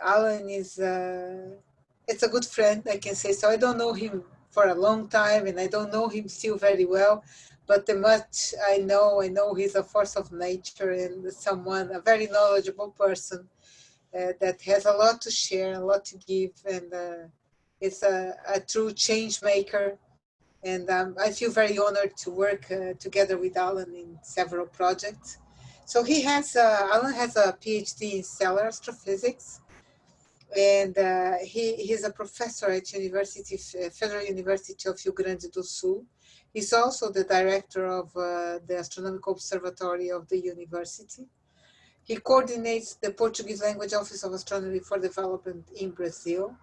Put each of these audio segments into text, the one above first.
Alan is, it's a good friend, I can say. So I don't know him for a long time, and I don't know him still very well, but the much I know he's a force of nature and someone, a very knowledgeable person that has a lot to share, a lot to give, and it's a true change maker. And I feel very honored to work together with Alan in several projects. So Alan has a PhD in stellar astrophysics, and he's a professor at Federal University of Rio Grande do Sul. He's also the director of the Astronomical Observatory of the university. He coordinates the Portuguese Language Office of Astronomy for Development in Brazil.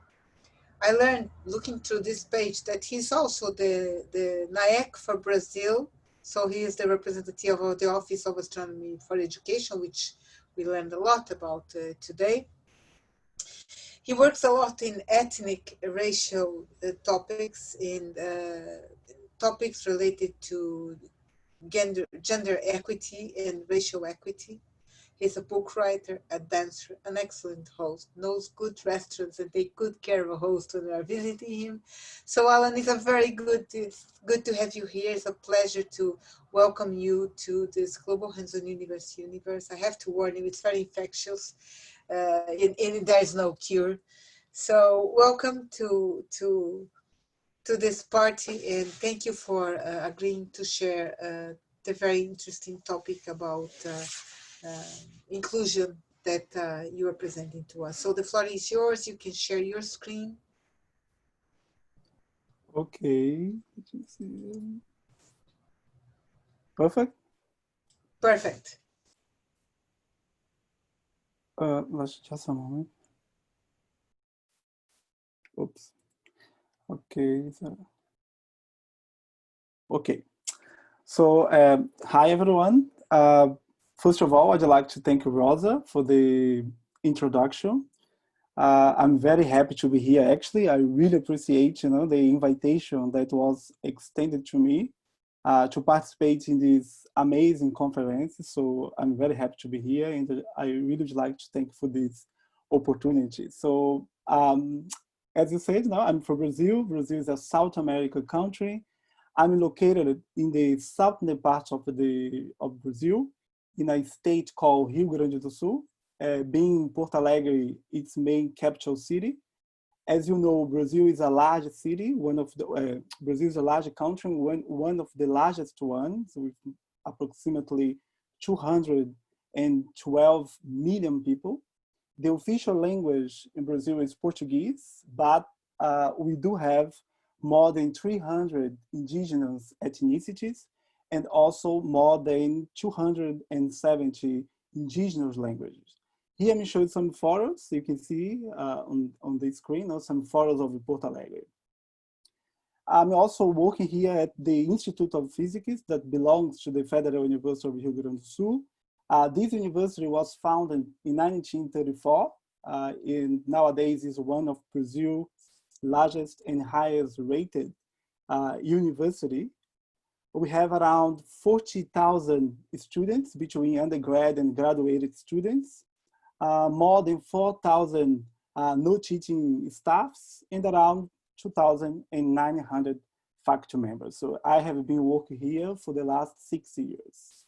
I learned looking through this page that he's also the NAEC for Brazil. So he is the representative of the Office of Astronomy for Education, which we learned a lot about today. He works a lot in ethnic, racial topics, in topics related to gender equity and racial equity. He's a book writer, a dancer, an excellent host, knows good restaurants and take good care of a host when we are visiting him. So Alan, it's good to have you here. It's a pleasure to welcome you to this Global Hands-on universe. I have to warn you, it's very infectious and there is no cure. So welcome to this party, and thank you for agreeing to share the very interesting topic about inclusion that you are presenting to us. So the floor is yours. You can share your screen. Okay. Perfect. Perfect. Let's just a moment. Oops. Okay. Okay. So hi everyone. First of all, I'd like to thank Rosa for the introduction. I'm very happy to be here. Actually, I really appreciate the invitation that was extended to me to participate in this amazing conference. So I'm very happy to be here, and I really would like to thank you for this opportunity. So as you said, now I'm from Brazil. Brazil is a South American country. I'm located in the southern part of Brazil, in a state called Rio Grande do Sul, being Porto Alegre its main capital city. As you know, Brazil is a large city, Brazil is a large country, one of the largest ones, with approximately 212 million people. The official language in Brazil is Portuguese, but we do have more than 300 indigenous ethnicities, and also more than 270 indigenous languages. Here I'm showing some photos. You can see on the screen some photos of Porto Alegre. I'm also working here at the Institute of Physics that belongs to the Federal University of Rio Grande do Sul. This university was founded in 1934, and nowadays is one of Brazil's largest and highest rated university. We have around 40,000 students between undergrad and graduated students, more than 4,000 no-teaching staffs, and around 2,900 faculty members. So I have been working here for the last 6 years.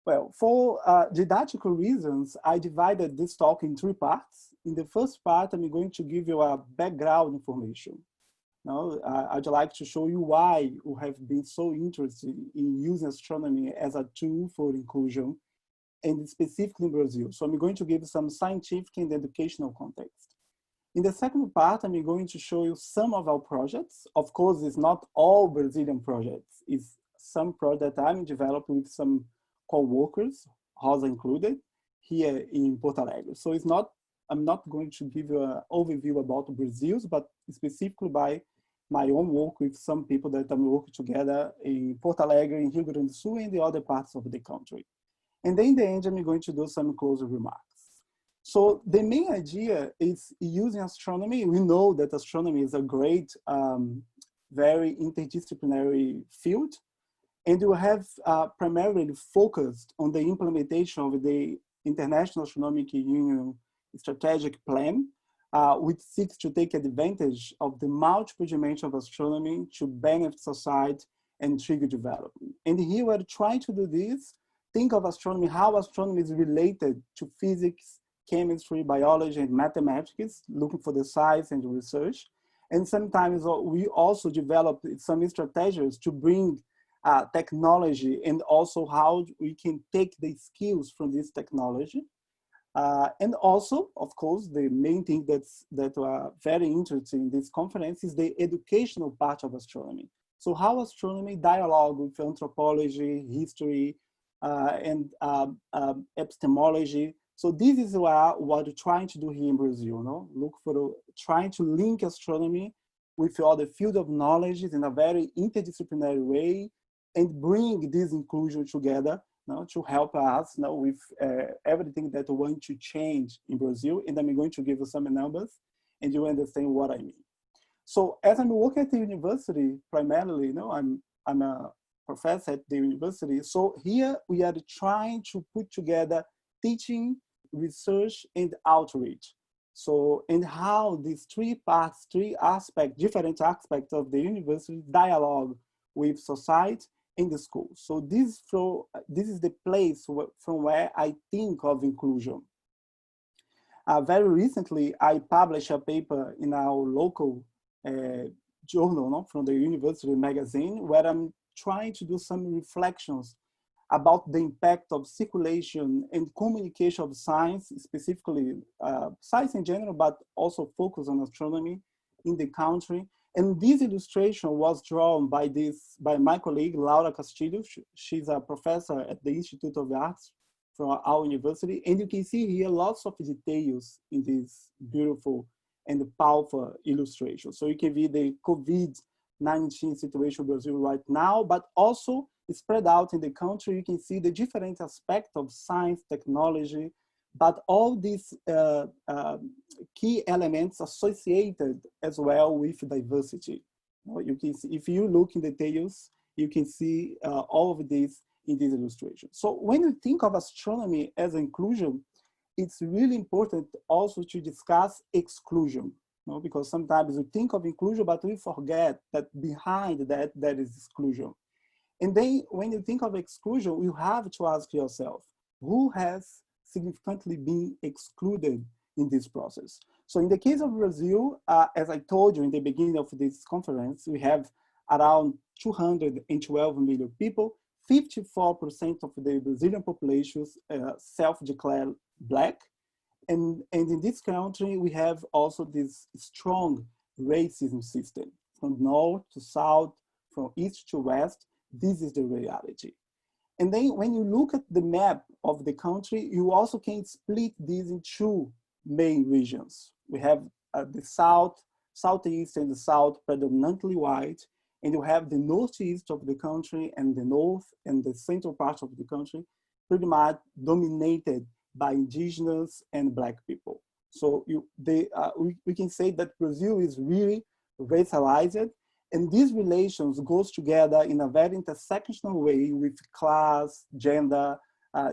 Well, for didactical reasons, I divided this talk in 3 parts. In the first part, I'm going to give you a background information. Now, I'd like to show you why we have been so interested in using astronomy as a tool for inclusion, and specifically in Brazil. So I'm going to give some scientific and educational context. In the second part, I'm going to show you some of our projects. Of course, it's not all Brazilian projects. It's some projects I'm developing with some co-workers, Rosa included, here in Porto Alegre. So I'm not going to give you an overview about Brazil's, but specifically by my own work with some people that I'm working together in Porto Alegre, in Rio Grande do Sul, and the other parts of the country. And then in the end, I'm going to do some closing remarks. So the main idea is using astronomy. We know that astronomy is a great, very interdisciplinary field. And we have primarily focused on the implementation of the International Astronomical Union strategic plan, which seeks to take advantage of the multiple dimensions of astronomy to benefit society and trigger development. And here we're trying to do this, think of astronomy, how astronomy is related to physics, chemistry, biology, and mathematics, looking for the science and the research. And sometimes we also develop some strategies to bring technology and also how we can take the skills from this technology. And also, of course, the main thing that are very interesting in this conference is the educational part of astronomy. So how astronomy dialogue with anthropology, history, and epistemology. So this is what we're trying to do here in Brazil, no? Look for trying to link astronomy with other field of knowledge in a very interdisciplinary way and bring this inclusion together, no, to help us, no, with everything that we want to change in Brazil. And I'm going to give you some numbers and you understand what I mean. So as I'm working at the university, primarily, I'm a professor at the university. So here we are trying to put together teaching, research, and outreach. So, and how these three parts, different aspects of the university dialogue with society in the school. So this is the place from where I think of inclusion. Very recently, I published a paper in our local journal, no, from the university magazine, where I'm trying to do some reflections about the impact of circulation and communication of science, specifically science in general, but also focus on astronomy in the country. And this illustration was drawn by my colleague, Laura Castillo. She's a professor at the Institute of Arts from our university. And you can see here lots of details in this beautiful and powerful illustration. So you can see the COVID-19 situation in Brazil right now, but also spread out in the country. You can see the different aspects of science, technology, but all these key elements associated as well with diversity. You can see, if you look in details, you can see all of this in this illustration. So when you think of astronomy as inclusion, it's really important also to discuss exclusion, because sometimes we think of inclusion, but we forget that behind that, there is exclusion. And then when you think of exclusion, you have to ask yourself, who has significantly been excluded in this process? So in the case of Brazil, as I told you in the beginning of this conference, we have around 212 million people. 54% of the Brazilian population self-declare Black. And in this country, we have also this strong racism system from north to south, from east to west. This is the reality. And then when you look at the map of the country, you also can split these in two main regions. We have the south, southeast, and the south predominantly white, and you have the northeast of the country and the north and the central part of the country pretty much dominated by indigenous and Black people. So we can say that Brazil is really racialized, and these relations goes together in a very intersectional way with class, gender,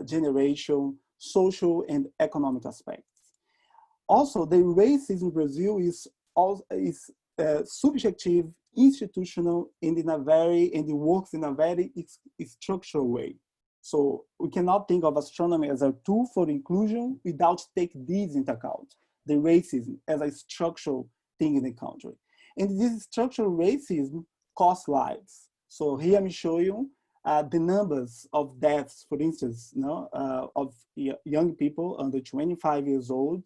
generation, social and economic aspects. Also, the racism in Brazil is subjective, institutional, and it works in a very structural way. So we cannot think of astronomy as a tool for inclusion without taking these into account, the racism as a structural thing in the country. And this structural racism costs lives. So here I'm showing you the numbers of deaths, for instance, of young people under 25 years old.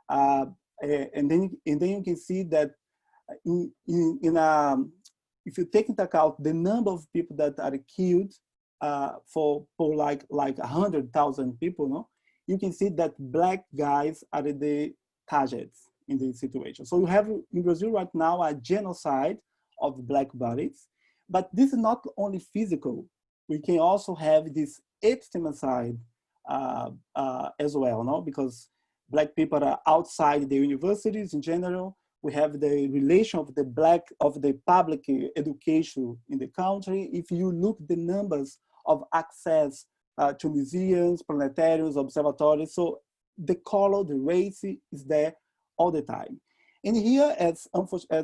And then you can see that if you take into account the number of people that are killed for like 100,000 people, you can see that Black guys are the targets in this situation. So you have in Brazil right now a genocide of Black bodies, but this is not only physical. We can also have this epistemicide as well, because Black people are outside the universities in general. We have the relation of the public education in the country. If you look the numbers of access to museums, planetariums, observatories, so the color, the race is there all the time. And here, as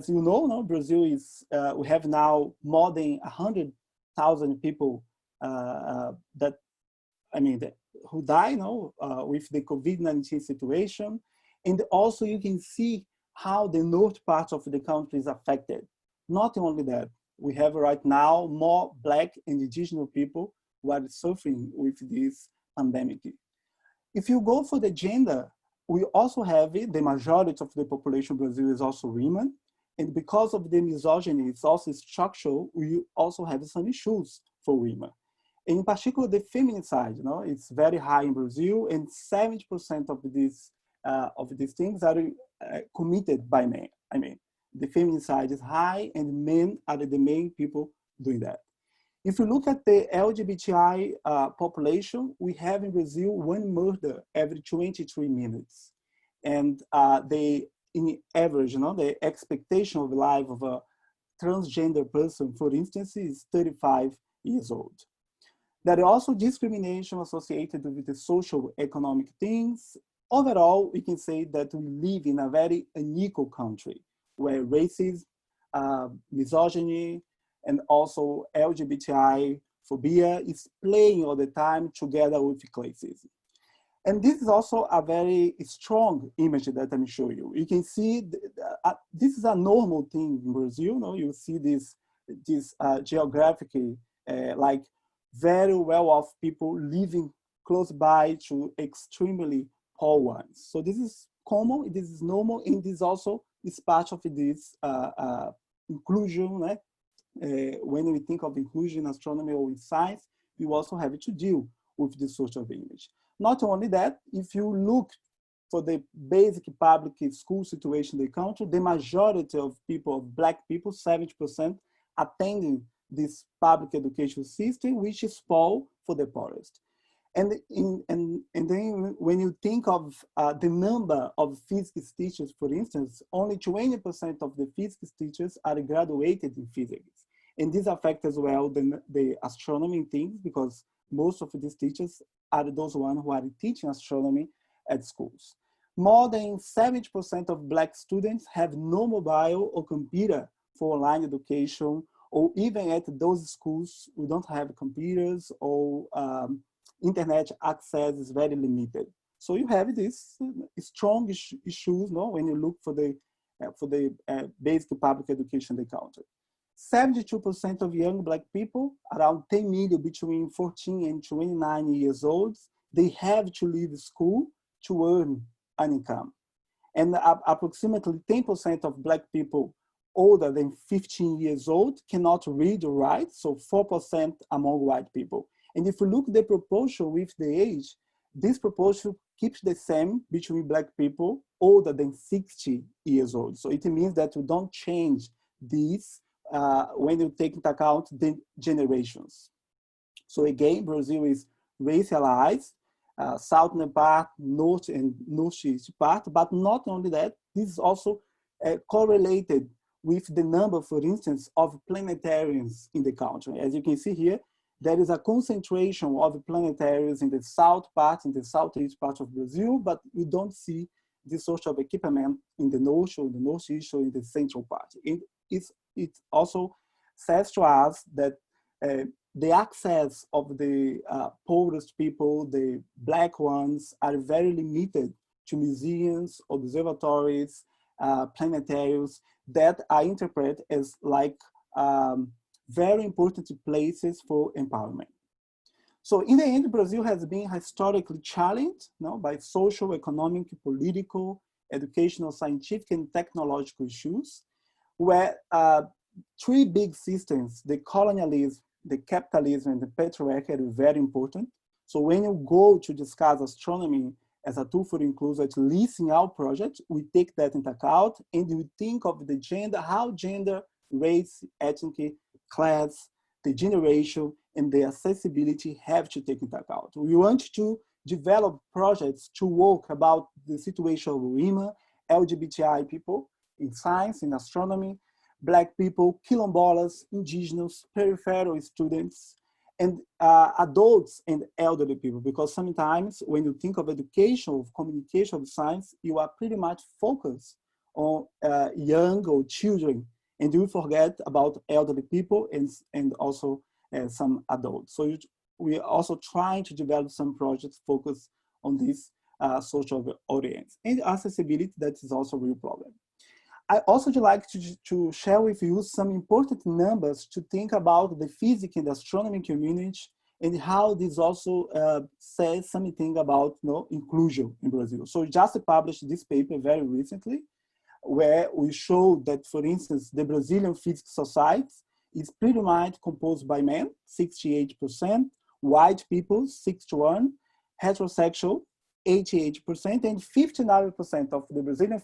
you know, no, Brazil is, we have now more than 100,000 people that, I mean, who die, no, with the COVID-19 situation. And also you can see how the north part of the country is affected. Not only that, we have right now more Black and indigenous people who are suffering with this pandemic. If you go for the gender, we also have it, the majority of the population of Brazil is also women. And because of the misogyny, it's also structural, we also have some issues for women. And in particular, the feminine side, you know, it's very high in Brazil, and 70% of these things are committed by men. I mean, the feminine side is high, and men are the main people doing that. If you look at the LGBTI population, we have in Brazil 1 murder every 23 minutes. And in average, you know, the expectation of life of a transgender person, for instance, is 35 years old. There is also discrimination associated with the social economic things. Overall, we can say that we live in a very unequal country where racism, misogyny, and also LGBTI phobia is playing all the time together with classism. And this is also a very strong image that I'm showing you. You can see this is a normal thing in Brazil. No? You see this geographically, like very well-off people living close by to extremely poor ones. So this is common, this is normal, and this also is part of this inclusion. Right? When we think of inclusion in astronomy or in science, you also have to deal with the social image. Not only that, if you look for the basic public school situation in the country, the majority of people, of Black people, 70%, attending this public education system, which is poor for the poorest. And then when you think of the number of physics teachers, for instance, only 20% of the physics teachers are graduated in physics. And this affects as well the astronomy things, because most of these teachers are those ones who are teaching astronomy at schools. More than 70% of Black students have no mobile or computer for online education, or even at those schools, we don't have computers, or internet access is very limited. So you have this strong issues, no, when you look for the basic public education in the country. 72% of young Black people, around 10 million between 14 and 29 years old, they have to leave school to earn an income. And approximately 10% of Black people older than 15 years old cannot read or write, so 4% among white people. And if you look at the proportion with the age, this proportion keeps the same between Black people older than 60 years old. So it means that we don't change this when you take into account the generations. So again, Brazil is racialized, southern part, north and northeast part, but not only that, this is also correlated with the number, for instance, of planetariums in the country. As you can see here, there is a concentration of planetariums in the south part, in the southeast part of Brazil, but you don't see this sort of equipment in the north or the northeast or in the central part. It also says to us that the access of the poorest people, the Black ones, are very limited to museums, observatories, planetariums that I interpret as like very important places for empowerment. So in the end, Brazil has been historically challenged, by social, economic, political, educational, scientific, and technological issues, where 3 big systems, the colonialism, the capitalism, and the patriarchy, are very important. So when you go to discuss astronomy as a tool for inclusion, at least in our project, we take that into account, and we think of the gender, how gender, race, ethnic, class, the generation, and the accessibility have to take into account. We want to develop projects to work about the situation of women, LGBTI people in science, in astronomy, Black people, quilombolas, indigenous, peripheral students, and adults and elderly people, because sometimes when you think of education, of communication of science, you are pretty much focused on young or children, and you forget about elderly people and also some adults. So we are also trying to develop some projects focused on this social audience. And accessibility, that is also a real problem. I also would like to share with you some important numbers to think about the physics and astronomy community and how this also says something about inclusion in Brazil. So we just published this paper very recently, where we show that, for instance, the Brazilian Physics Society is pretty much composed by men, 68%, white people, 61%, heterosexual, 88%, and 59% of the Brazilian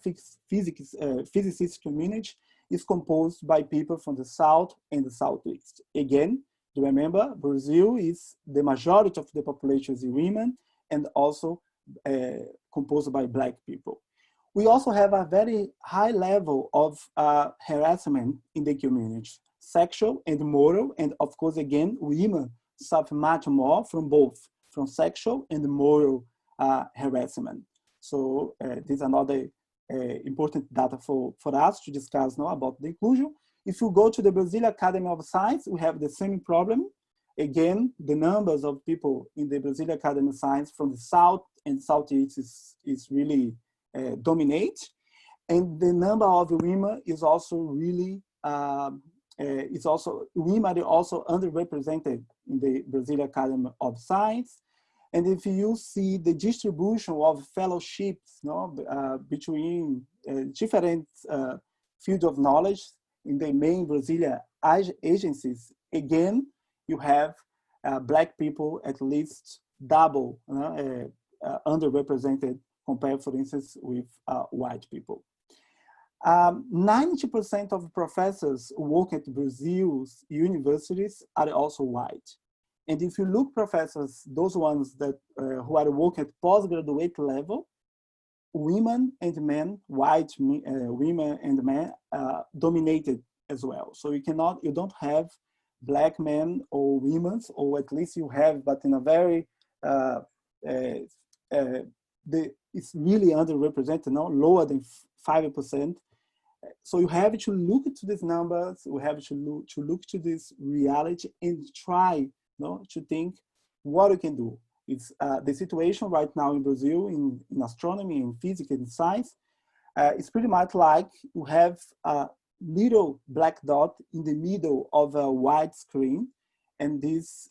physicist community is composed by people from the South and the Southeast. Again, do remember, Brazil is the majority of the population is women and also composed by Black people. We also have a very high level of harassment in the community, sexual and moral, and of course, again, women suffer much more from both, from sexual and moral harassment. So this is another important data for us to discuss now about the inclusion. If you go to the Brazilian Academy of Science, we have the same problem. Again, the numbers of people in the Brazilian Academy of Science from the South and Southeast is really dominate. And the number of women is also really, women are also underrepresented in the Brazilian Academy of Science. And if you see the distribution of fellowships between different fields of knowledge in the main Brazilian agencies, again, you have Black people at least double underrepresented compared, for instance, with white people. 90% of professors who work at Brazil's universities are also white. And if you look professors, those ones that who are working at postgraduate level, women and men, white women and men, dominated as well. So you don't have Black men or women, or at least you have, but in a very it's really underrepresented now, lower than 5%. So you have to look to these numbers, we have to look to this reality and try to think what we can do. It's the situation right now in Brazil in astronomy, in physics and science, it's pretty much like you have a little black dot in the middle of a white screen, and this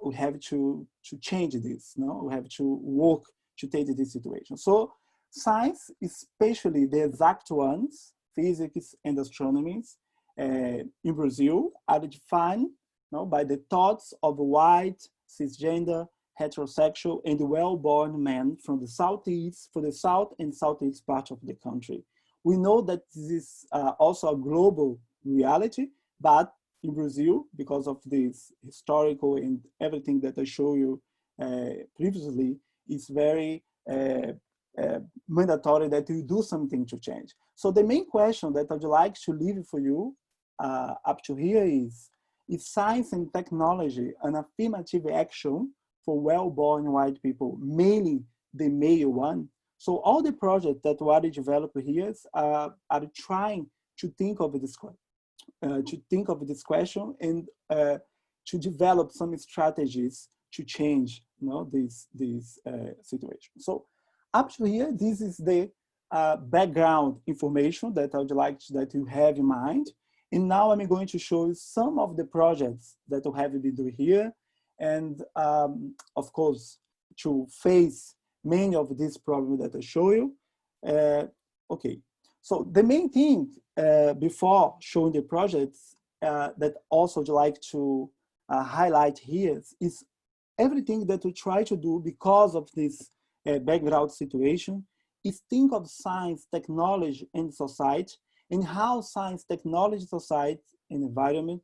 we have to change this. We have to work to take this situation. So science, especially the exact ones, physics and astronomy in Brazil, are defined by the thoughts of white, cisgender, heterosexual, and well-born men from the Southeast, for the South and Southeast part of the country. We know that this is also a global reality, but in Brazil, because of this historical and everything that I showed you previously, it's very mandatory that you do something to change. So the main question that I'd like to leave for you up to here is science and technology an affirmative action for well-born white people, mainly the male one? So all the projects that we are developing here are trying to think of this question and to develop some strategies to change this situation. So up to here, this is the background information that I would like that you have in mind. And now I'm going to show you some of the projects that we have been doing here. And of course, to face many of these problems that I show you. Okay, so the main thing before showing the projects that also I'd like to highlight here is everything that we try to do because of this background situation is think of science, technology, and society, and how science, technology, society, and environment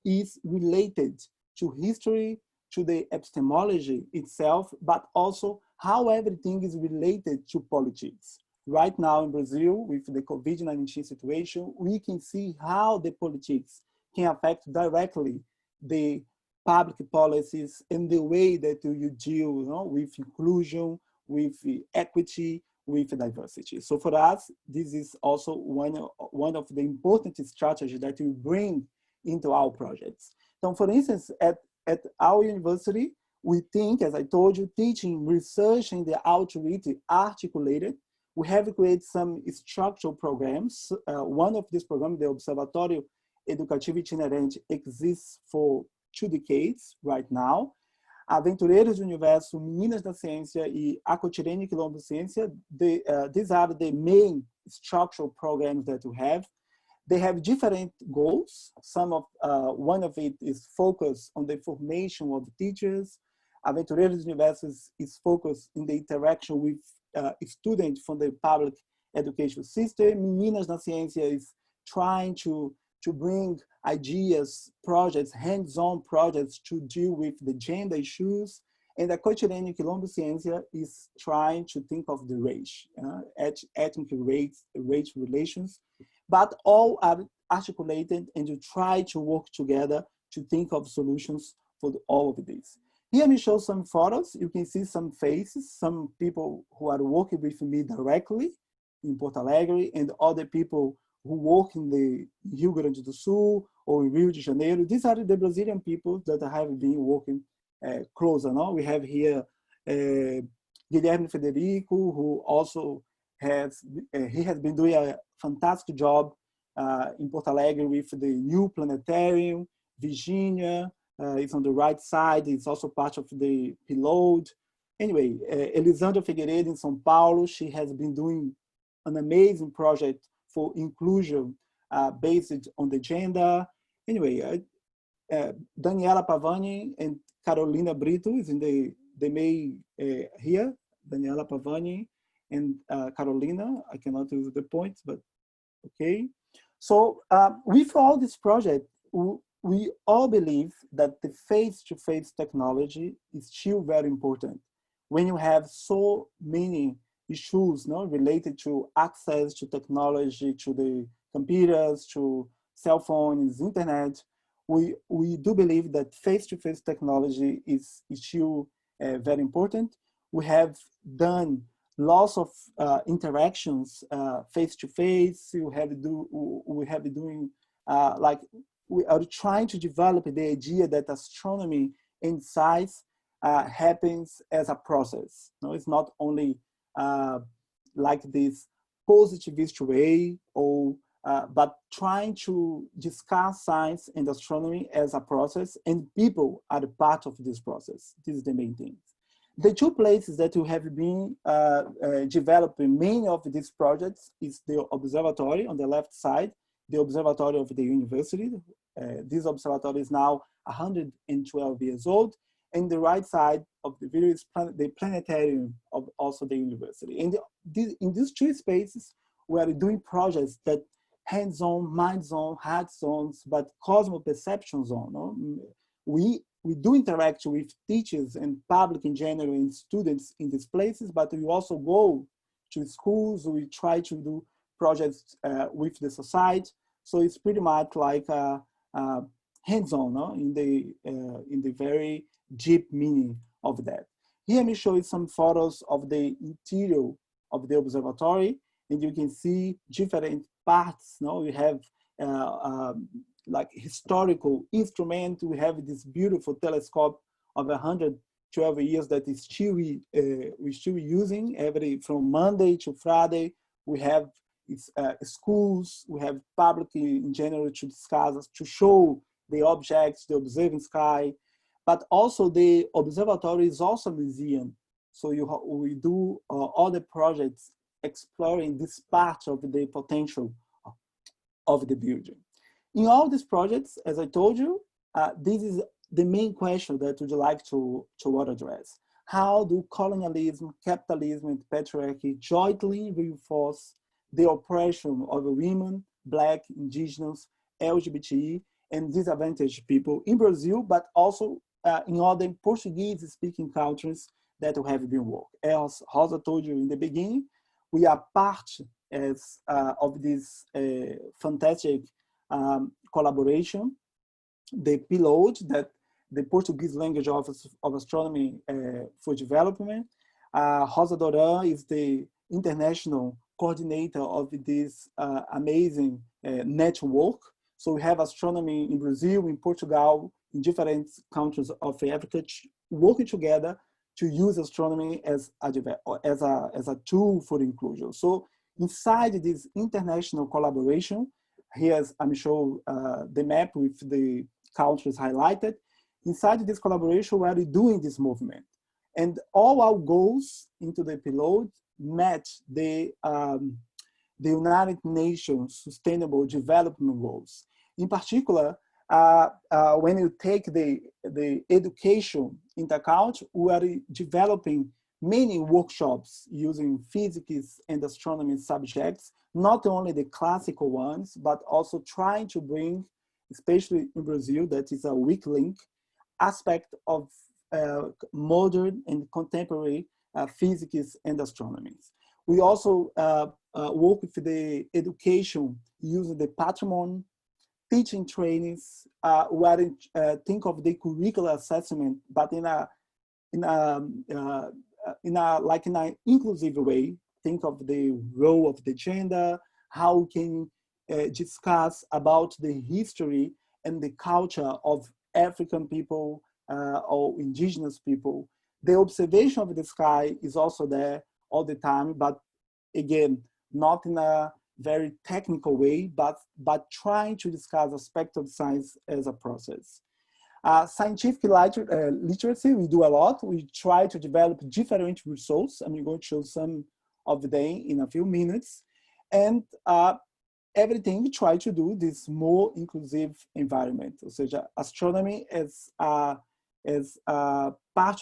is related to history, to the epistemology itself, but also how everything is related to politics. Right now in Brazil, with the COVID-19 situation, we can see how the politics can affect directly the public policies, and the way that you deal, with inclusion, with equity, with diversity. So for us, this is also one of the important strategies that we bring into our projects. So for instance, at our university, we think, as I told you, teaching, research, and the outreach articulated. We have created some structural programs. One of these programs, the Observatory Educativo Itinerante, exists for 2 decades right now. Aventureiros do Universo, Meninas da Ciência, e Acotirene Quilombo Ciência, these are the main structural programs that we have. They have different goals. One of it is focused on the formation of teachers. Aventureiros do Universo is focused in the interaction with students from the public education system. Meninas da Ciência is trying to bring ideas, projects, hands-on projects to deal with the gender issues. And the Acotirene Quilombo Ciência is trying to think of the race, ethnic race relations, but all are articulated and to try to work together to think of solutions for all of this. Here me show some photos. You can see some faces, some people who are working with me directly in Porto Alegre, and other people who work in the Rio Grande do Sul or in Rio de Janeiro. These are the Brazilian people that I have been working closer. No? We have here Guilherme Federico, who also has been doing a fantastic job in Porto Alegre with the new planetarium. Virginia is on the right side. It's also part of the payload. Anyway, Elisandra Figueiredo in São Paulo, she has been doing an amazing project for inclusion based on the gender. Anyway, Daniela Pavani and Carolina Brito is in the main here. Daniela Pavani and Carolina, I cannot use the points, but okay. So with all this project, we all believe that the face-to-face technology is still very important. When you have so many issues related to access to technology, to the computers, to cell phones, internet, we do believe that face-to-face technology is still very important. We have done lots of interactions face-to-face. We are trying to develop the idea that astronomy and science happens as a process. It's not only like this positivist way, but trying to discuss science and astronomy as a process, and people are a part of this process. This is the main thing. The 2 places that we have been developing many of these projects is the observatory on the left side, the observatory of the university. This observatory is now 112 years old. And the right side of the video is the planetarium of also the university. And in these 2 spaces, we are doing projects that hands-on, minds-on, hearts-on, but cosmo-perceptions on. No? We do interact with teachers and public in general and students in these places, but we also go to schools. We try to do projects with the society. So it's pretty much like hands-on, no? in the very deep meaning of that. Here let me show you some photos of the interior of the observatory, and you can see different parts. No, we have like historical instrument. We have this beautiful telescope of 112 years that is still we're still using from Monday to Friday. We have schools. We have public in general to discuss, to show the objects, the observing sky. But also the observatory is also a museum. So we do other projects exploring this part of the potential of the building. In all these projects, as I told you, this is the main question that we'd like to address. How do colonialism, capitalism, and patriarchy jointly reinforce the oppression of women, Black, indigenous, LGBTI, and disadvantaged people in Brazil, but also in other Portuguese-speaking countries that we have been working. As Rosa told you in the beginning, we are part of this fantastic collaboration, the payload the Portuguese language office of astronomy for development. Rosa Doran is the international coordinator of this amazing network. So we have astronomy in Brazil, in Portugal, in different countries of Africa, working together to use astronomy as a tool for inclusion. So inside this international collaboration, here's, I'm showing the map with the countries highlighted. Inside this collaboration, we are doing this movement. And all our goals into the payload match the United Nations Sustainable Development Goals. In particular, when you take the education into account, we are developing many workshops using physics and astronomy subjects, not only the classical ones, but also trying to bring, especially in Brazil, that is a weak link, aspect of modern and contemporary physics and astronomy. We also work with the education using the patrimony, teaching trainings, where think of the curricular assessment, but in an inclusive way. Think of the role of the gender, how we can discuss about the history and the culture of African people or indigenous people. The observation of the sky is also there all the time, but again, not in a very technical way, but trying to discuss aspects of science as a process. Scientific literacy, we do a lot. We try to develop different results. I'm going to show some of them in a few minutes. And everything we try to do this more inclusive environment. So astronomy is part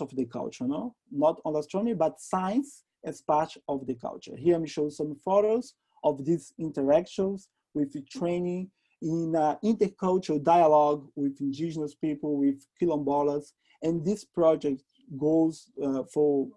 of the culture, no? Not only astronomy, but science as part of the culture. Here I'm showing some photos of these interactions with the training in intercultural dialogue with indigenous people, with quilombolas. And this project goes for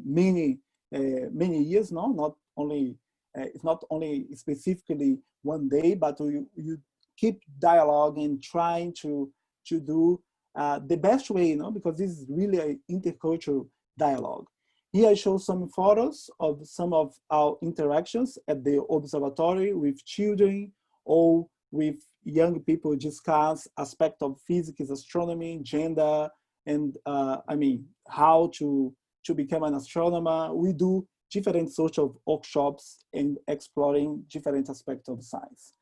many years now, not only, it's not only specifically one day, but you keep dialogue and trying to do the best way, you know, because this is really an intercultural dialogue. Here I show some photos of some of our interactions at the observatory with children or with young people, discuss aspects of physics, astronomy, gender, and I mean, how to become an astronomer. We do different sorts of workshops and exploring different aspects of science.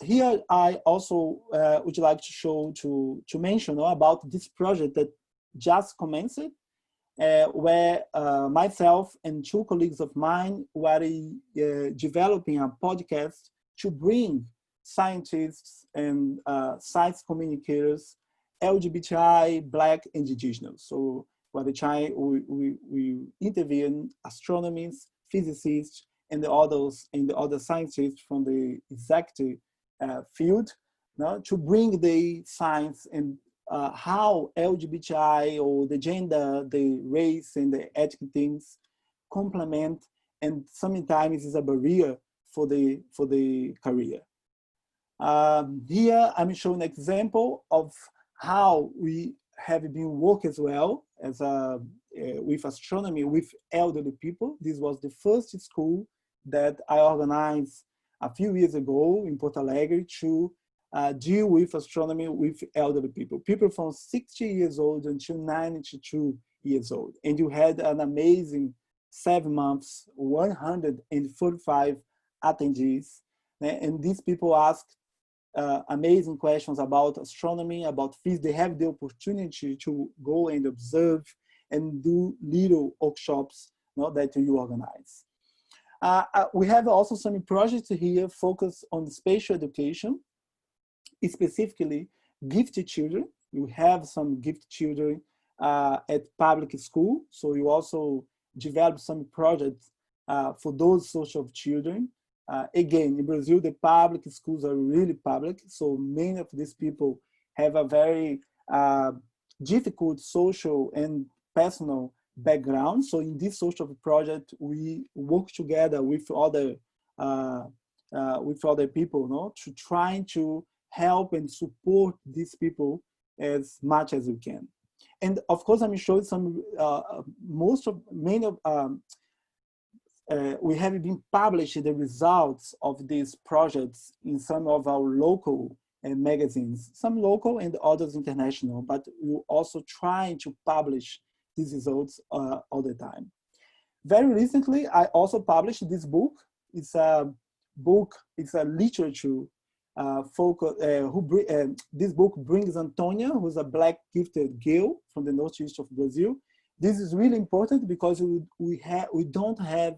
Here I also would like to show, to mention about this project that just commenced, where myself and two colleagues of mine were developing a podcast to bring scientists and science communicators, LGBTI, Black, and indigenous. So we interview astronomers, physicists, and the other scientists from the exact field, no, to bring the science and how LGBTI or the gender, the race, and the ethnic things complement, and sometimes is a barrier for the career. Here I'm showing an example of how we have been working as well as with astronomy with elderly people. This was the first school that I organized a few years ago in Porto Alegre to deal with astronomy with elderly people, people from 60 years old until 92 years old. And you had an amazing 7 months, 145 attendees. And these people asked amazing questions about astronomy, about physics. They have the opportunity to go and observe and do little workshops, you know, that you organize. We have also some projects here focused on spatial education, specifically gifted children. We have some gifted children at public school. So you also develop some projects for those sorts of children. Again, in Brazil, the public schools are really public. So many of these people have a very difficult social and personal background. So in this social project, we work together with other people, no, to try to help and support these people as much as we can. And of course, I'm showing some, we have been publishing the results of these projects in some of our local magazines, some local and others international, but we're also trying to publish these results all the time. Very recently, I also published this book. It's a book, it's a literature focus. This book brings Antonia, who's a Black gifted girl from the northeast of Brazil. This is really important because we don't have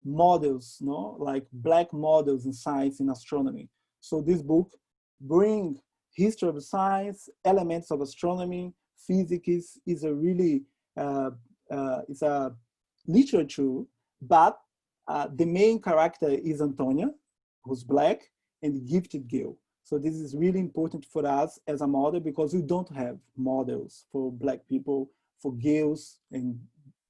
models, no, like Black models in science and astronomy. So this book brings history of science, elements of astronomy, physics. Is a really it's a literature, but the main character is Antonia, who's Black and gifted girl. So this is really important for us as a model because we don't have models for Black people, for girls and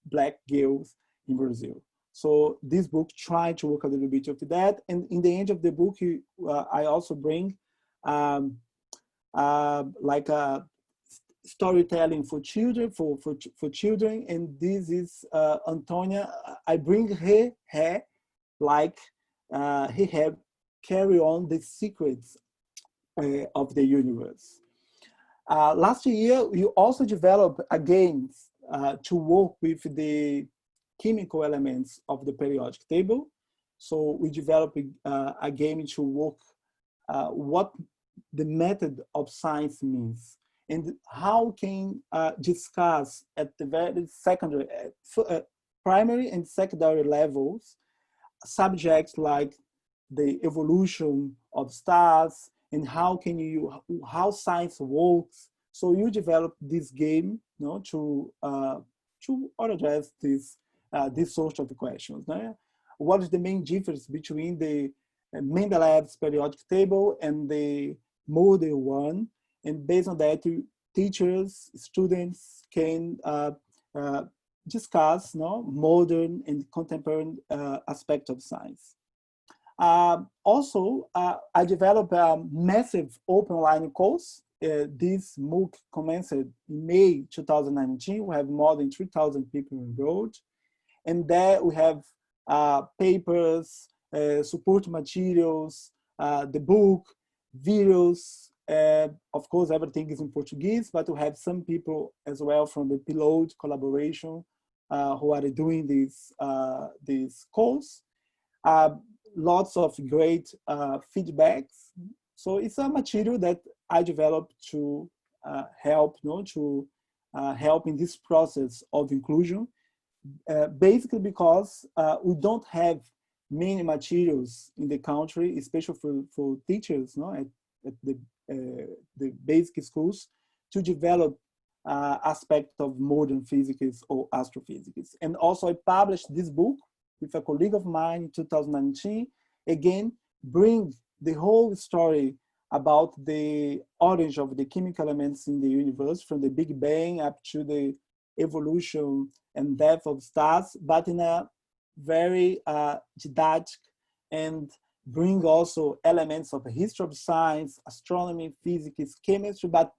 Black girls in Brazil. So this book tried to work a little bit of that. And in the end of the book, I also bring like a storytelling for children, for children. And this is Antonia. I bring her like he had carry on the secrets of the universe. Last year, we also developed a game to work with the chemical elements of the periodic table. So we developed a game to work what the method of science means and how can discuss at the very secondary, primary and secondary levels, subjects like the evolution of stars and how science works. So you develop this game, you know, to address these sorts of questions. No? What is the main difference between the Mendeleev's periodic table and the modern one? And based on that, teachers, students can discuss, no, modern and contemporary aspects of science. Also, I developed a massive open online course. This MOOC commenced in May 2019. We have more than 3,000 people enrolled. And there we have papers, support materials, the book, videos. Of course, everything is in Portuguese, but we have some people as well from the Pilot collaboration who are doing this course. Lots of great feedbacks. So it's a material that I developed to help, you know, to help in this process of inclusion. Basically because we don't have many materials in the country, especially for teachers, no, at the basic schools, to develop aspect of modern physics or astrophysics. And also I published this book with a colleague of mine in 2019, again, bring the whole story about the origin of the chemical elements in the universe from the Big Bang up to the evolution and death of stars, but in a very didactic, and bring also elements of the history of science, astronomy, physics, chemistry, but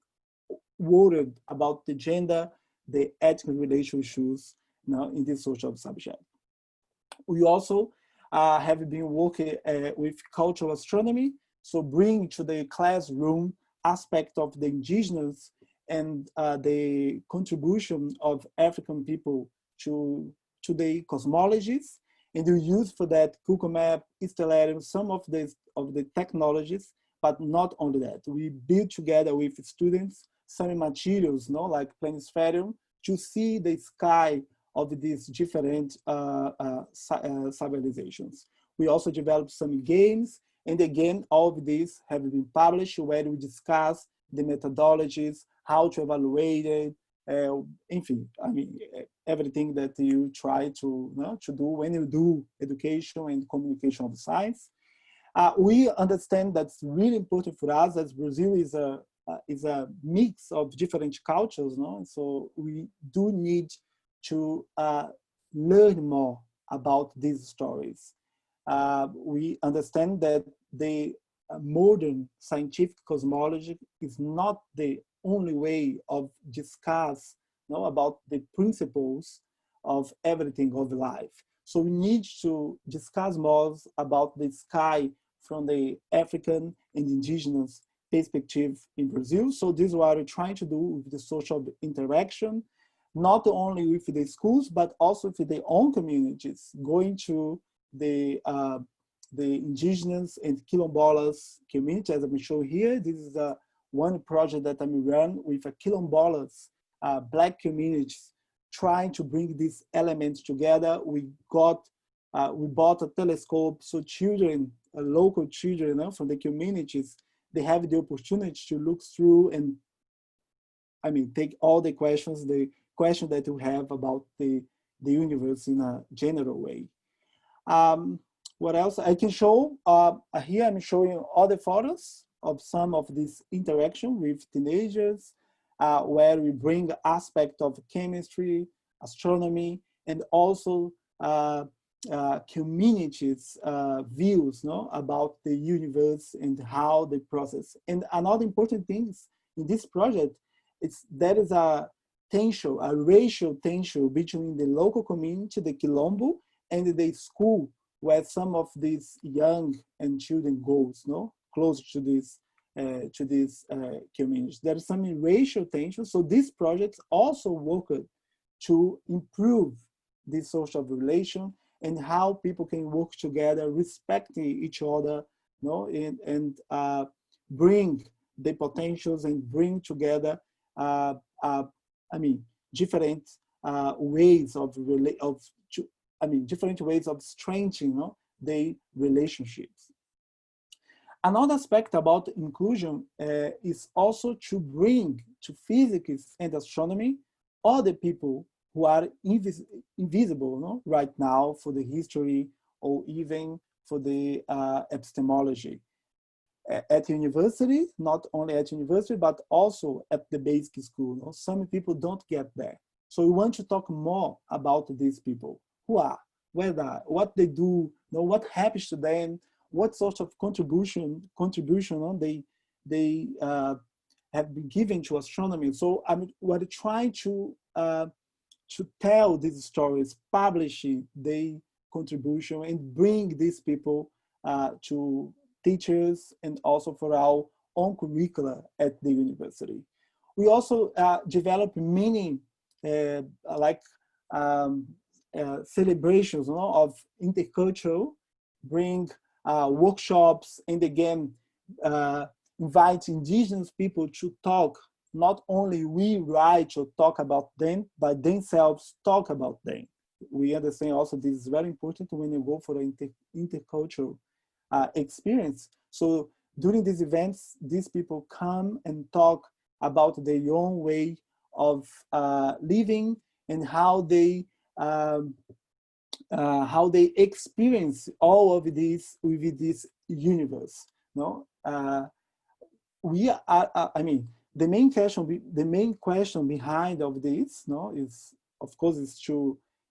worried about the gender, the ethical relation issues, you know, in this social subject. We also have been working with cultural astronomy, so bring to the classroom aspect of the indigenous and the contribution of African people to the cosmologies. And we use for that Google Map, Stellarium, some of the technologies, but not only that. We build together with students some materials, no, like Planispherium, to see the sky of these different civilizations. We also developed some games, and again, all of these have been published where we discuss the methodologies, how to evaluate it, I mean, everything that you try to, you know, to do when you do education and communication of science. We understand that's really important for us, as Brazil is a mix of different cultures, no? So we do need to learn more about these stories. We understand that the modern scientific cosmology is not the only way of discuss, you know, about the principles of everything of life. So we need to discuss more about the sky from the African and indigenous perspective in Brazil. So this is what we're trying to do with the social interaction, not only with the schools, but also with their own communities, going to the indigenous and quilombolas community, as I'm showing here. This is one project that I'm run with a quilombolas, Black communities, trying to bring these elements together. We bought a telescope, so children, local children, you know, from the communities, they have the opportunity to look through and, I mean, take all the questions that you have about the universe in a general way. What else I can show? Here I'm showing other photos of some of this interaction with teenagers, where we bring aspect of chemistry, astronomy, and also communities' views, no, about the universe and how they process. And another important thing is, in this project, there is a tension, a racial tension between the local community, the Quilombo, and the school where some of these young and children goes, no, close to this community. There is some racial tension. So this project also worked to improve this social relation and how people can work together, respecting each other, no, and bring the potentials and bring together, I mean, different ways of different ways of strengthening, you know, the relationships. Another aspect about inclusion is also to bring to physics and astronomy other people who are invisible, no, right now for the history or even for the epistemology. At university, not only at university, but also at the basic school. No? Some people don't get there. So we want to talk more about these people. Who are, where they are, what they do, you know, what happens to them, what sort of contribution they have been given to astronomy. So we're trying to tell these stories, publish their contribution, and bring these people to teachers and also for our own curricula at the university. We also develop many celebrations, you know, of intercultural, bring workshops, and again, invite indigenous people to talk. Not only we write or talk about them, but themselves talk about them. We understand also this is very important when you go for an intercultural experience. So during these events, these people come and talk about their own way of living and how they experience all of this with this universe. No, we are. I mean, the main question behind of this, no, is of course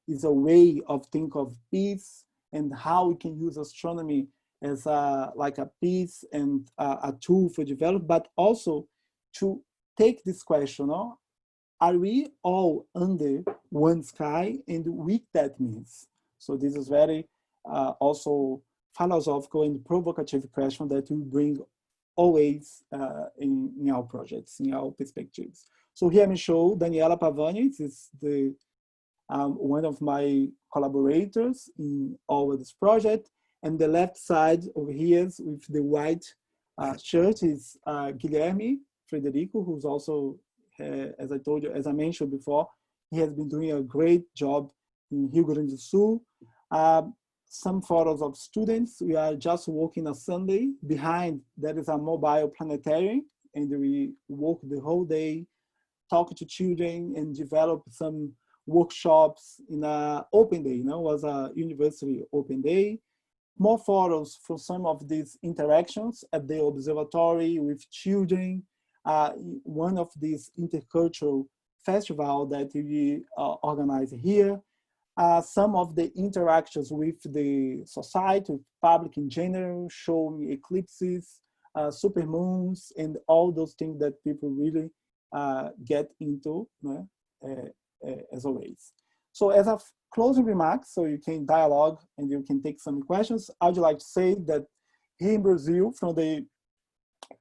is a way of think of peace and how we can use astronomy as like a piece and a tool for development, but also to take this question, no? Are we all under one sky, and what that means? So this is very also philosophical and provocative question that we bring always in our projects, in our perspectives. So here I'm showing Daniela Pavani. This is the one of my collaborators in all of this project. And the left side over here with the white shirt is Guilherme Frederico, who's also, as I told you, as I mentioned before, he has been doing a great job in Rio Grande do Sul. Some photos of students. We are just working a Sunday. Behind, there is a mobile planetarium, and we work the whole day, talk to children and develop some workshops in an open day. You know, it was a university open day. More photos for some of these interactions at the observatory with children. One of these intercultural festival that we organize here. Some of the interactions with the society, with public in general, showing eclipses, supermoons, and all those things that people really get into as always. So as a closing remarks, so you can dialogue and you can take some questions, I would like to say that here in Brazil, from the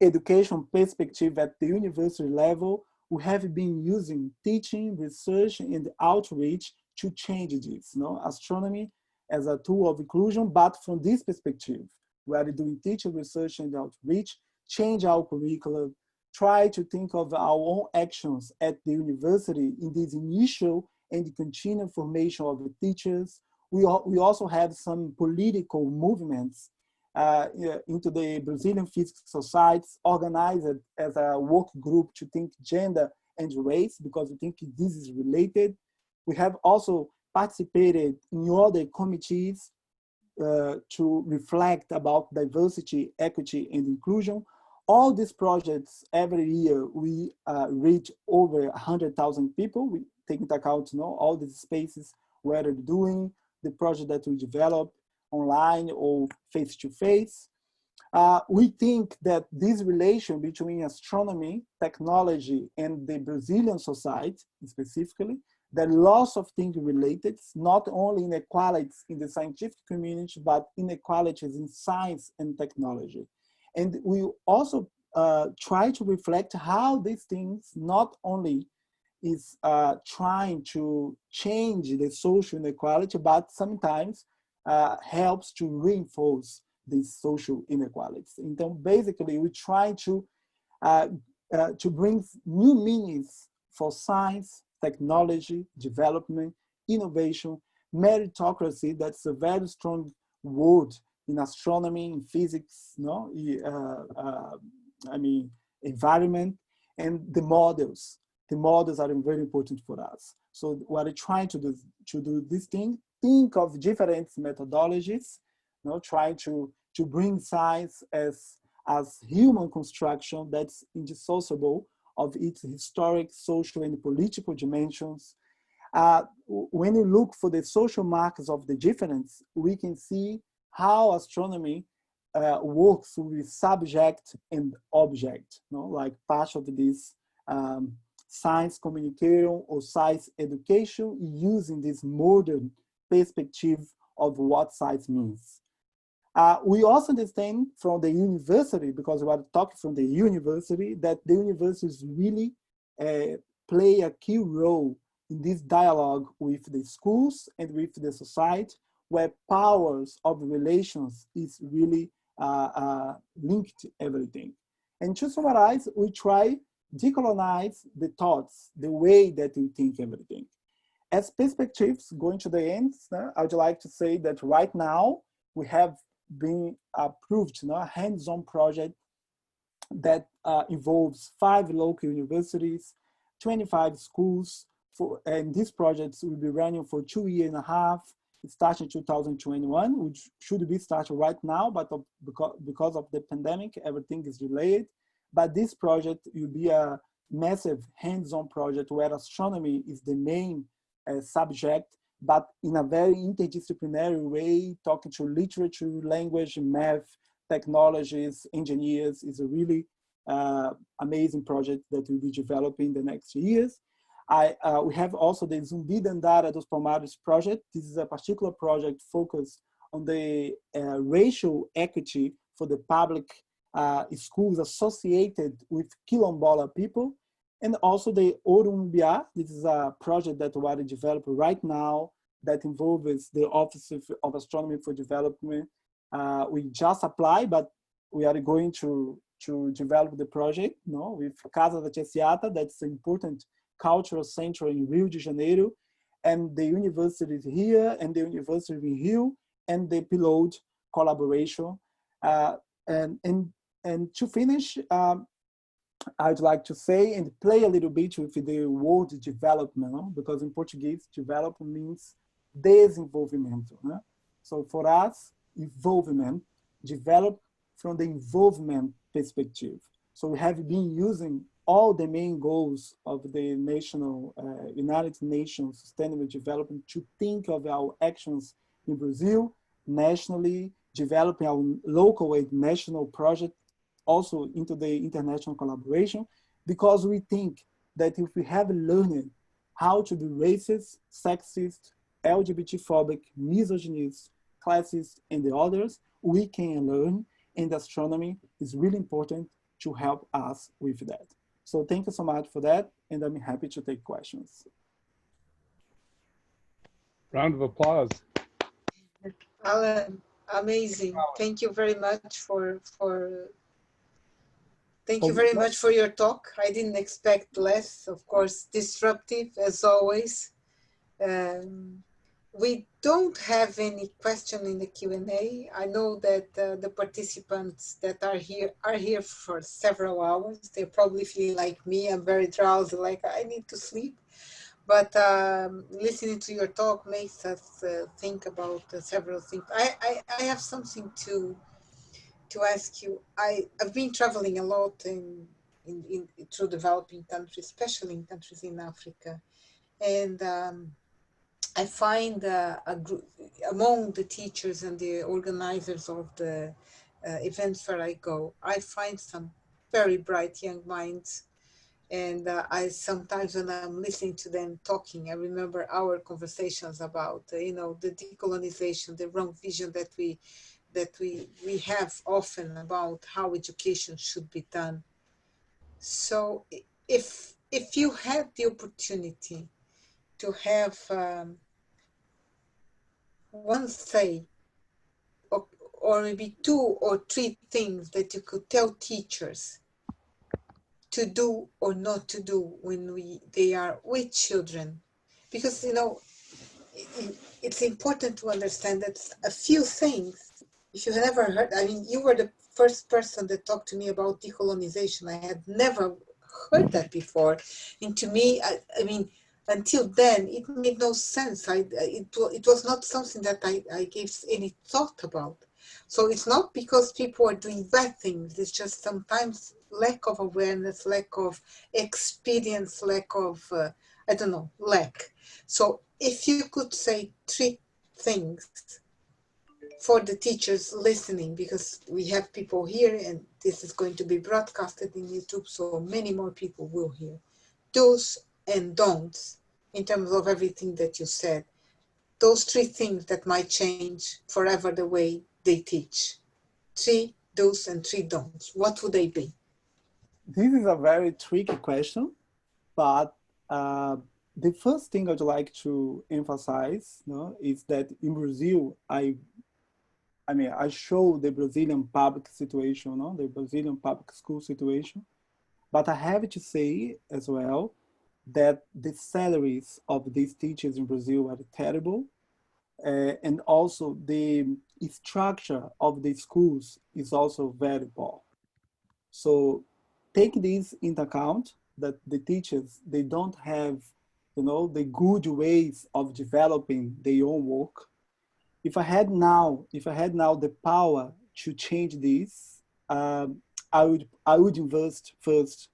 education perspective at the university level, we have been using teaching, research, and outreach to change this, astronomy as a tool of inclusion, but from this perspective, we are doing teaching, research, and outreach, change our curriculum, try to think of our own actions at the university in this initial and continual formation of the teachers. We also have some political movements into the Brazilian Physics Society, organized as a work group to think gender and race, because we think this is related. We have also participated in other committees to reflect about diversity, equity, and inclusion. All these projects, every year, we reach over 100,000 people. We take into account all these spaces where they're doing the project that we develop online or face-to-face. We think that this relation between astronomy, technology, and the Brazilian society specifically, there are lots of things related, not only inequalities in the scientific community, but inequalities in science and technology. And we also try to reflect how these things not only is trying to change the social inequality, but sometimes helps to reinforce these social inequalities. And then basically we try to bring new meanings for science, technology, development, innovation, meritocracy. That's a very strong word in astronomy, in physics, environment, and the models. The models are very important for us. So what we're trying to do this thing, think of different methodologies, trying to bring science as human construction that's indissociable of its historic, social, and political dimensions. When you look for the social markers of the difference, we can see how astronomy works with subject and object, like part of this science communication or science education using this modern perspective of what science means. We also understand from the university, because we are talking from the university, that the universities really play a key role in this dialogue with the schools and with the society, where powers of relations is really linked to everything. And to summarize, we try decolonize the thoughts, the way that we think everything. As perspectives, going to the end, I would like to say that right now we have been approved a hands-on project that involves 5 local universities, 25 schools, and these projects will be running for 2.5 years. It starts in 2021, which should be started right now, but because of the pandemic, everything is delayed. But this project will be a massive hands-on project where astronomy is the main subject, but in a very interdisciplinary way, talking to literature, language, math, technologies, engineers. Is a really amazing project that we'll be developing in the next years. We have also the Zumbi Dandara dos Palmares project. This is a particular project focused on the racial equity for the public schools associated with Quilombola people. And also the Orumbia. This is a project that we are developing right now that involves the Office of Astronomy for Development. We just applied, but we are going to develop the project with Casa da Tiaciata. That's an important cultural center in Rio de Janeiro, and the universities here and the University in Rio, and the pilot collaboration. And to finish, I'd like to say and play a little bit with the word development, because in Portuguese, development means desenvolvimento. So for us, involvement, develop from the involvement perspective. So we have been using all the main goals of the United Nations Sustainable Development to think of our actions in Brazil, nationally, developing our local and national project, also into the international collaboration, because we think that if we have learned how to be racist, sexist, LGBT-phobic, misogynist, classist, and the others, we can learn, and astronomy is really important to help us with that. So thank you so much for that, and I'm happy to take questions. Round of applause. Alan, amazing. Thank you very much for your talk. I didn't expect less, of course, disruptive as always. We don't have any question in the Q&A. I know that the participants that are here for several hours. They're probably feeling like me. I'm very drowsy, like I need to sleep. But listening to your talk makes us think about several things. I have something to ask you. I've been traveling a lot through developing countries, especially in countries in Africa. And I find a group among the teachers and the organizers of the events where I go, I find some very bright young minds. And I sometimes, when I'm listening to them talking, I remember our conversations about, the decolonization, the wrong vision that we have often about how education should be done. So if you had the opportunity to have one say, or maybe 2 or 3 things that you could tell teachers to do or not to do when they are with children, because it's important to understand that a few things, if you have never heard, I mean, you were the first person that talked to me about decolonization. I had never heard that before, and to me, I mean, until then, it made no sense. It was not something that I gave any thought about. So it's not because people are doing bad things. It's just sometimes lack of awareness, lack of experience, lack of, I don't know, lack. So if you could say 3 things for the teachers listening, because we have people here and this is going to be broadcasted in YouTube, so many more people will hear. Do's and don'ts in terms of everything that you said. Those 3 things that might change forever the way they teach. 3 do's and 3 don'ts. What would they be? This is a very tricky question, but the first thing I'd like to emphasize, is that in Brazil, I show the Brazilian public situation, the Brazilian public school situation, but I have to say as well that the salaries of these teachers in Brazil are terrible, and also the structure of the schools is also very poor. So take this into account, that the teachers, they don't have, the good ways of developing their own work. If I had now the power to change this, I would invest first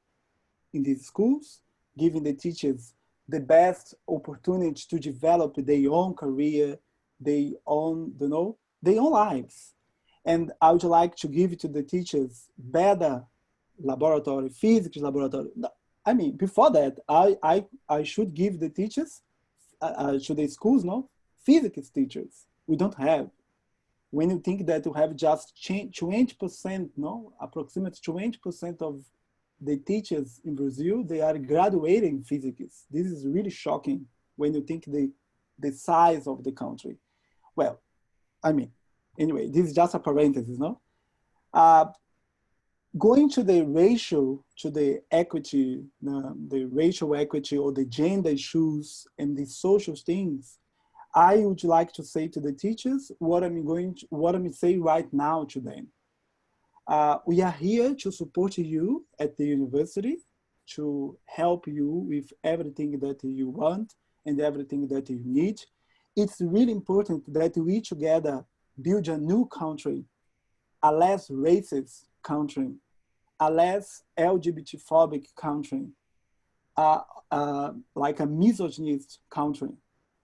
in these schools, giving the teachers the best opportunity to develop their own career, their own lives. And I would like to give to the teachers better laboratory, physics laboratory. I mean, before that, I should give the teachers, to the schools, physics teachers. We don't have. When you think that you have just 20%, approximately 20% of the teachers in Brazil, they are graduating physics. This is really shocking when you think the size of the country. Well, I mean, anyway, this is just a parenthesis, going to the ratio, to the equity, the racial equity or the gender issues and the social things, I would like to say to the teachers what I'm saying right now to them. We are here to support you at the university, to help you with everything that you want and everything that you need. It's really important that we together build a new country, a less racist country, a less LGBT-phobic country, like a misogynist country.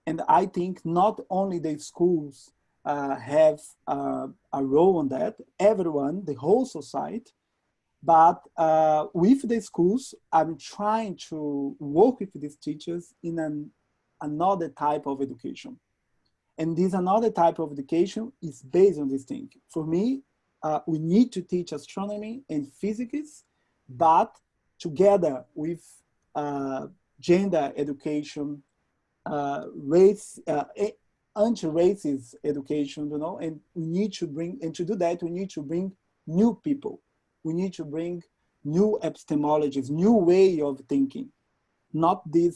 And I think not only the schools have a role on that, everyone, the whole society, But with the schools, I'm trying to work with these teachers in another type of education. And this another type of education is based on this thing. For me, we need to teach astronomy and physics, but together with gender education, race, anti-racist education, you know, and we need to bring, and to do that, we need to bring new people. We need to bring new epistemologies, new way of thinking, not the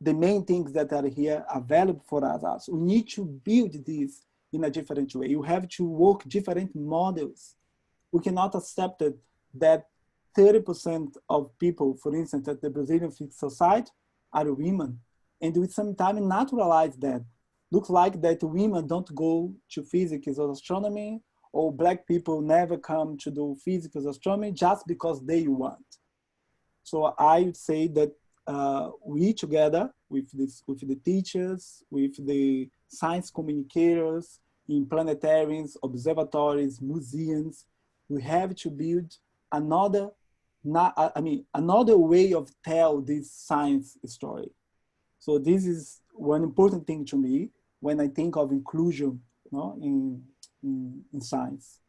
main things that are here available for us. We need to build this in a different way. You have to work different models. We cannot accept it that 30% of people, for instance, at the Brazilian physics society are women. And we sometimes naturalize that. Looks like that women don't go to physics or astronomy, or Black people never come to do physics or astronomy just because they want. So I would say that we together with the teachers, with the science communicators in planetariums, observatories, museums, we have to build another way of tell this science story. So this is one important thing to me when I think of inclusion, you know, in science.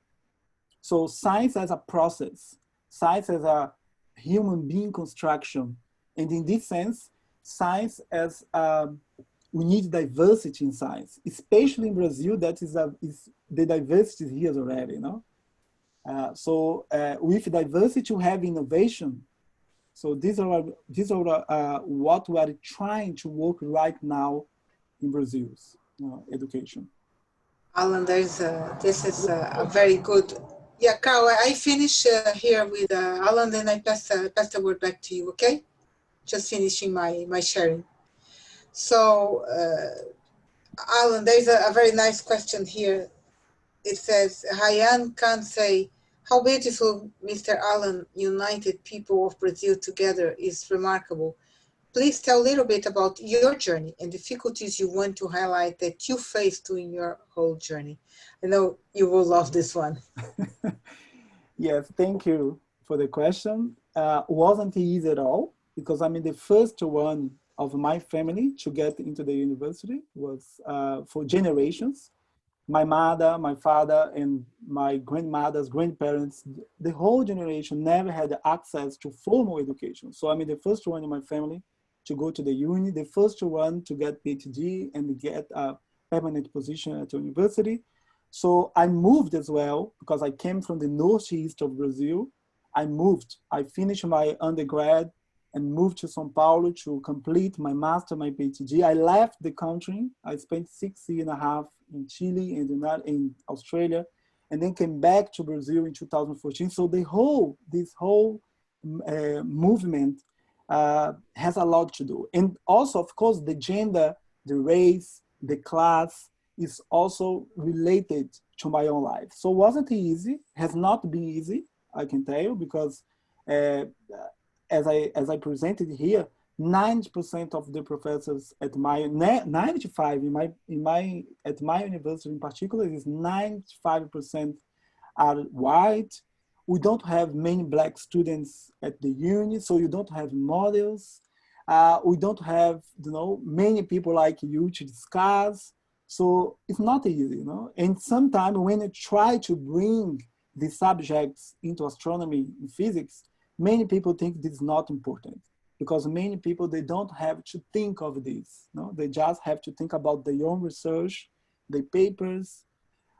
So science as a process, science as a human being construction. And in this sense, science as, we need diversity in science, especially in Brazil, that is the diversity here already, you know? So with diversity, you have innovation. So these are what we are trying to work right now in Brazil's education. Alan, this is a very good. Yeah, Carl, I finish here with Alan, then I pass the word back to you, okay? Just finishing my sharing. So, Alan, there's a very nice question here. It says, Hayan Khan say, how beautiful Mr. Alan united people of Brazil together is remarkable. Please tell a little bit about your journey and difficulties you want to highlight that you faced during your whole journey. I know you will love this one. Yes, thank you for the question. Wasn't easy at all, because I'm the first one of my family to get into the university. Was for generations. My mother, my father, and my grandmother's grandparents, the whole generation never had access to formal education. So I'm the first one in my family to go to the uni, the first one to get PhD and get a permanent position at the university. So I moved as well, because I came from the northeast of Brazil. I finished my undergrad and moved to São Paulo to complete my master, my PhD. I left the country. I spent 6 years and a half in Chile and in Australia, and then came back to Brazil in 2014. So this whole movement has a lot to do. And also, of course, the gender, the race, the class is also related to my own life. So it wasn't easy, has not been easy, I can tell you, because as I presented here, 90% of the professors at my 95 at my university in particular is 95% are white. We don't have many Black students at the uni, so you don't have models. We don't have, you know, many people like you to discuss. So it's not easy, you know. And sometimes when you try to bring the subjects into astronomy and physics, many people think this is not important, because many people, they don't have to think of this. No? They just have to think about their own research, the papers.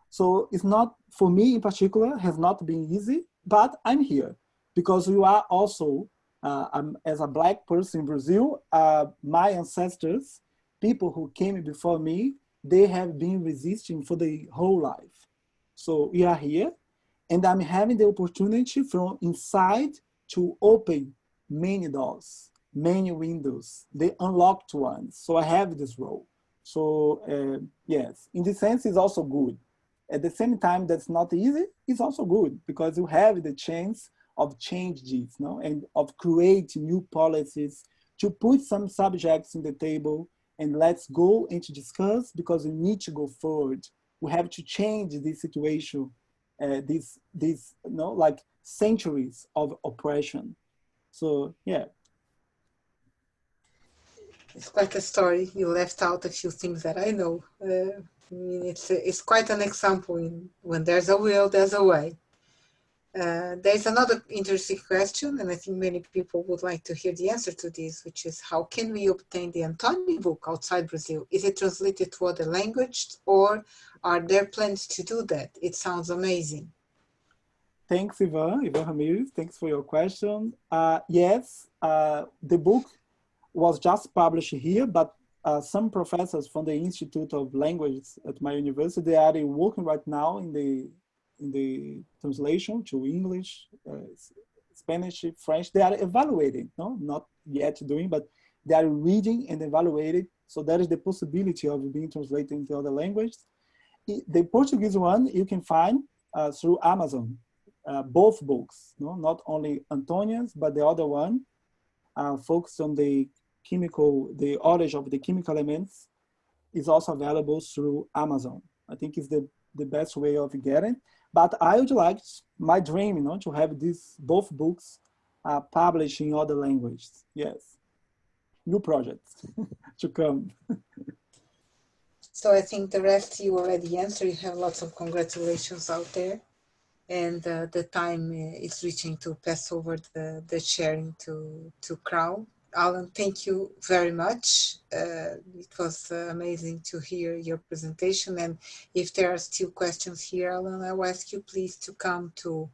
So it's not, for me in particular, has not been easy, but I'm here because you are also, as a Black person in Brazil, my ancestors, people who came before me, they have been resisting for the whole life. So we are here, and I'm having the opportunity from inside to open many doors, many windows, the unlocked ones. So I have this role. So yes, in this sense, it's also good. At the same time, that's not easy, it's also good, because you have the chance of change this, no? And of creating new policies to put some subjects in the table and let's go and to discuss, because we need to go forward. We have to change this situation these like centuries of oppression. So yeah. It's quite a story. You left out a few things that I know. I mean, it's quite an example in when there's a will, there's a way. There's another interesting question, and I think many people would like to hear the answer to this, which is how can we obtain the Antony book outside Brazil? Is it translated to other languages, or are there plans to do that? It sounds amazing. Thanks, Ivan Ramirez. Thanks for your question. Yes, the book was just published here, but some professors from the Institute of Languages at my university, they are working right now in the translation to English, Spanish, French. They are evaluating, no, not yet doing, but they are reading and evaluating. So there is the possibility of being translated into other languages. The Portuguese one you can find through Amazon, both books, no, not only Antonia's, but the other one focused on the origin of the chemical elements is also available through Amazon. I think it's the best way of getting. But I would like my dream, to have both books published in other languages. Yes, new projects to come. So I think the rest you already answered. You have lots of congratulations out there. And the time is reaching to pass over the sharing to Crown. Alan, thank you very much. It was amazing to hear your presentation. And if there are still questions here, Alan, I will ask you please to come to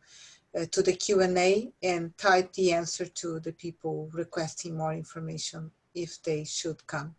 the Q&A and type the answer to the people requesting more information if they should come.